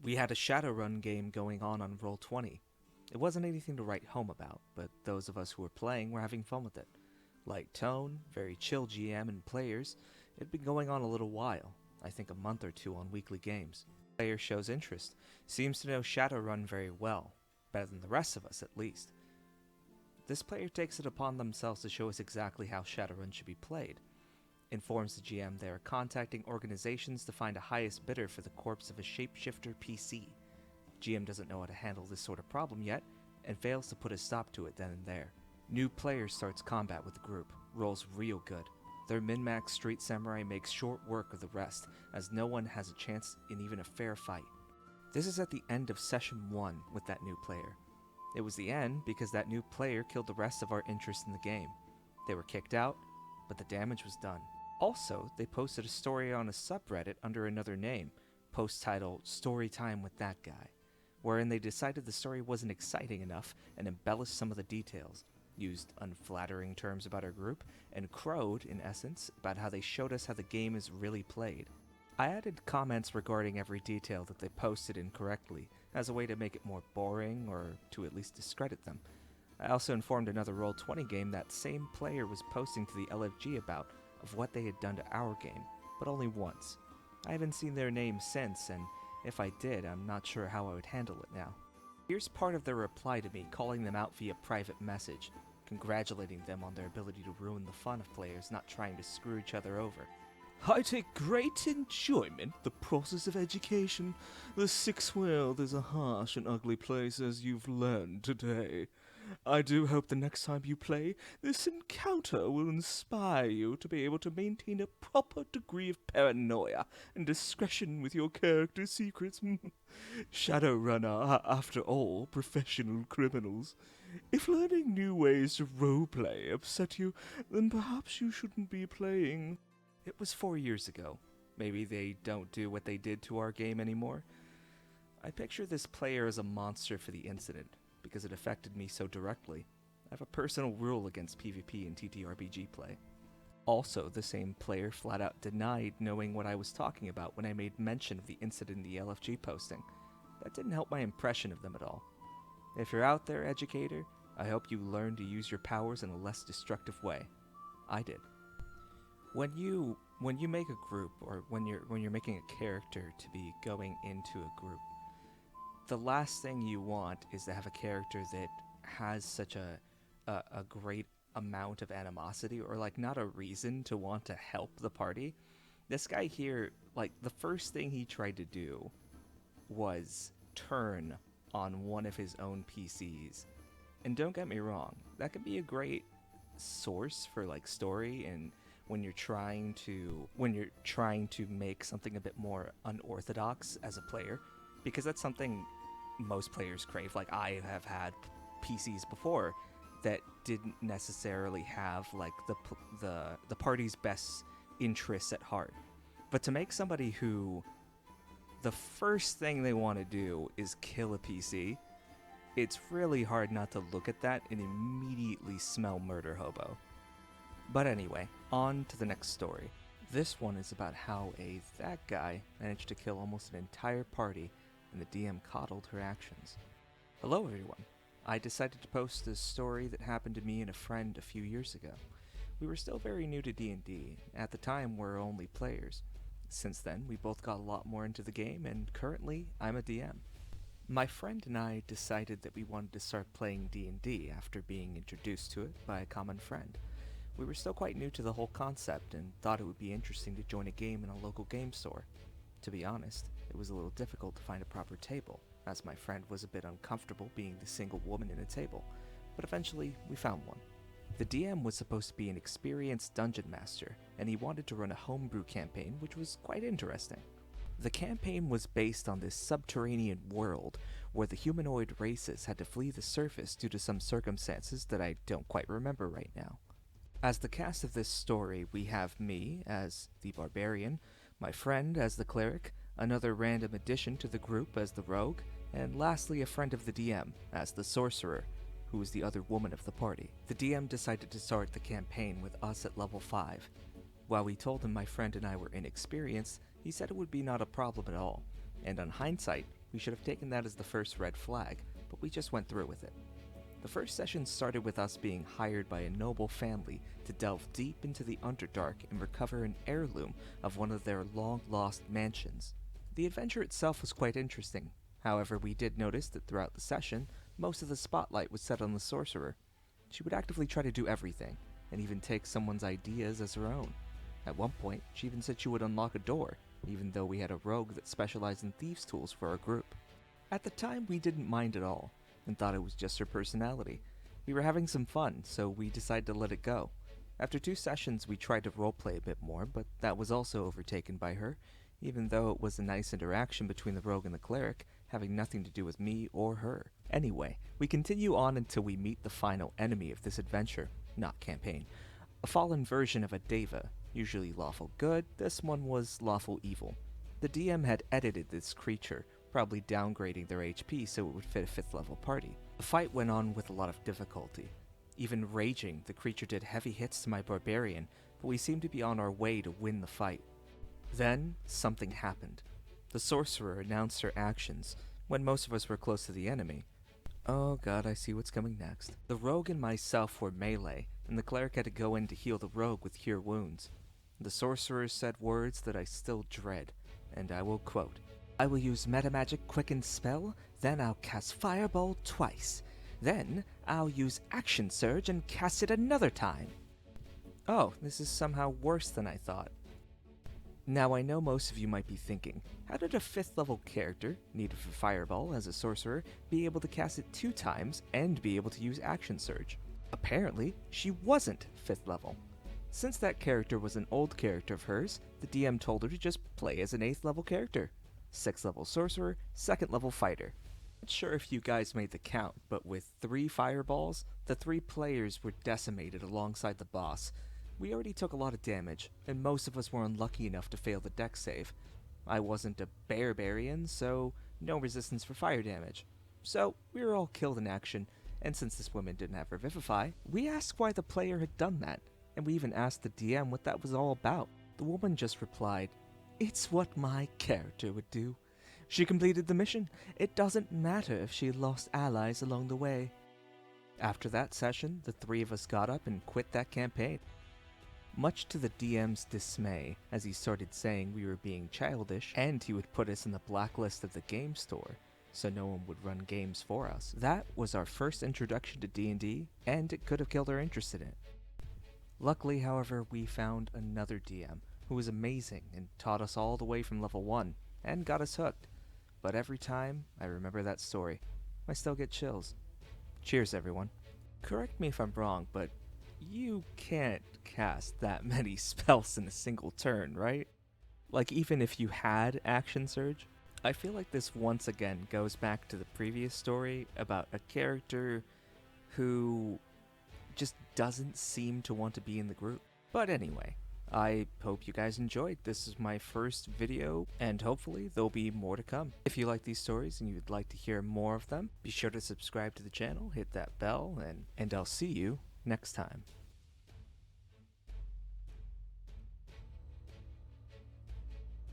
We had a Shadowrun game going on Roll20. It wasn't anything to write home about, but those of us who were playing were having fun with it. Light tone, very chill GM and players. It had been going on a little while, I think a month or two on weekly games. Player shows interest, seems to know Shadowrun very well, better than the rest of us at least. This player takes it upon themselves to show us exactly how Shadowrun should be played. Informs the GM they are contacting organizations to find a highest bidder for the corpse of a shapeshifter PC. GM doesn't know how to handle this sort of problem yet, and fails to put a stop to it then and there. New player starts combat with the group, rolls real good. Their min-max street samurai makes short work of the rest, as no one has a chance in even a fair fight. This is at the end of session 1 with that new player. It was the end because that new player killed the rest of our interest in the game. They were kicked out, but the damage was done. Also, they posted a story on a subreddit under another name, post titled Story Time with That Guy, wherein they decided the story wasn't exciting enough and embellished some of the details, used unflattering terms about our group, and crowed, in essence, about how they showed us how the game is really played. I added comments regarding every detail that they posted incorrectly, as a way to make it more boring, or to at least discredit them. I also informed another Roll20 game that same player was posting to the LFG about of what they had done to our game, but only once. I haven't seen their name since, and if I did, I'm not sure how I would handle it now. Here's part of their reply to me, calling them out via private message, congratulating them on their ability to ruin the fun of players not trying to screw each other over. I take great enjoyment the process of education. The sixth world is a harsh and ugly place, as you've learned today. I do hope the next time you play, this encounter will inspire you to be able to maintain a proper degree of paranoia and discretion with your character secrets. Shadowrun are, after all, professional criminals. If learning new ways to roleplay upset you, then perhaps you shouldn't be playing. It was 4 years ago. Maybe they don't do what they did to our game anymore. I picture this player as a monster for the incident, because it affected me so directly. I have a personal rule against PvP and TTRPG play. Also, the same player flat out denied knowing what I was talking about when I made mention of the incident in the LFG posting. That didn't help my impression of them at all. If you're out there, educator, I hope you learn to use your powers in a less destructive way. I did. When you make a group, or when you're making a character to be going into a group, the last thing you want is to have a character that has such a great amount of animosity, or like not a reason to want to help the party. This guy here, like the first thing he tried to do was turn on one of his own PCs. And don't get me wrong, that could be a great source for like story and when you're trying to make something a bit more unorthodox as a player, because that's something most players crave. Like I have had PCs before that didn't necessarily have like the party's best interests at heart. But to make somebody who the first thing they want to do is kill a PC, it's really hard not to look at that and immediately smell murder hobo. But anyway, on to the next story. This one is about how that guy managed to kill almost an entire party and the DM coddled her actions. Hello everyone. I decided to post a story that happened to me and a friend a few years ago. We were still very new to D&D. At the time, we were only players. Since then, we both got a lot more into the game, and currently, I'm a DM. My friend and I decided that we wanted to start playing D&D after being introduced to it by a common friend. We were still quite new to the whole concept and thought it would be interesting to join a game in a local game store. To be honest, it was a little difficult to find a proper table, as my friend was a bit uncomfortable being the single woman in a table, but eventually we found one. The DM was supposed to be an experienced dungeon master, and he wanted to run a homebrew campaign, which was quite interesting. The campaign was based on this subterranean world where the humanoid races had to flee the surface due to some circumstances that I don't quite remember right now. As the cast of this story, we have me as the barbarian, my friend as the cleric, another random addition to the group as the rogue, and lastly a friend of the DM as the sorcerer, who was the other woman of the party. The DM decided to start the campaign with us at level 5. While we told him my friend and I were inexperienced, he said it would be not a problem at all, and on hindsight, we should have taken that as the first red flag, but we just went through with it. The first session started with us being hired by a noble family to delve deep into the Underdark and recover an heirloom of one of their long-lost mansions. The adventure itself was quite interesting. However, we did notice that throughout the session, most of the spotlight was set on the sorcerer. She would actively try to do everything, and even take someone's ideas as her own. At one point, she even said she would unlock a door, even though we had a rogue that specialized in thieves' tools for our group. At the time, we didn't mind at all, and thought it was just her personality. We were having some fun, so we decided to let it go. After 2 sessions, we tried to roleplay a bit more, but that was also overtaken by her, even though it was a nice interaction between the rogue and the cleric, having nothing to do with me or her. Anyway, we continue on until we meet the final enemy of this adventure, not campaign. A fallen version of a deva, usually lawful good, this one was lawful evil. The DM had edited this creature, probably downgrading their HP so it would fit a 5th level party. The fight went on with a lot of difficulty. Even raging, the creature did heavy hits to my barbarian, but we seemed to be on our way to win the fight. Then, something happened. The sorcerer announced her actions, when most of us were close to the enemy. Oh god, I see what's coming next. The rogue and myself were melee, and the cleric had to go in to heal the rogue with cure wounds. The sorcerer said words that I still dread, and I will quote, "I will use metamagic quicken spell, then I'll cast fireball twice. Then I'll use action surge and cast it another time." Oh, this is somehow worse than I thought. Now I know most of you might be thinking, how did a 5th level character, needed for fireball as a sorcerer, be able to cast it 2 times and be able to use action surge? Apparently, she wasn't 5th level. Since that character was an old character of hers, the DM told her to just play as an 8th level character. 6th level sorcerer, 2nd level fighter. Not sure if you guys made the count, but with 3 fireballs, the 3 players were decimated alongside the boss. We already took a lot of damage, and most of us were unlucky enough to fail the dex save. I wasn't a barbarian, so no resistance for fire damage. So we were all killed in action, and since this woman didn't have Revivify, we asked why the player had done that, and we even asked the DM what that was all about. The woman just replied, "It's what my character would do. She completed the mission. It doesn't matter if she lost allies along the way." After that session, the 3 of us got up and quit that campaign. Much to the DM's dismay, as he started saying we were being childish, and he would put us in the blacklist of the game store, so no one would run games for us. That was our first introduction to D&D, and it could have killed our interest in it. Luckily, however, we found another DM, who was amazing and taught us all the way from level 1, and got us hooked. But every time I remember that story, I still get chills. Cheers, everyone. Correct me if I'm wrong, but you can't cast that many spells in a single turn, right? Like, even if you had action surge? I feel like this once again goes back to the previous story about a character who just doesn't seem to want to be in the group. But anyway, I hope you guys enjoyed. This is my first video, and hopefully there'll be more to come. If you like these stories and you'd like to hear more of them, be sure to subscribe to the channel, hit that bell, and I'll see you next time.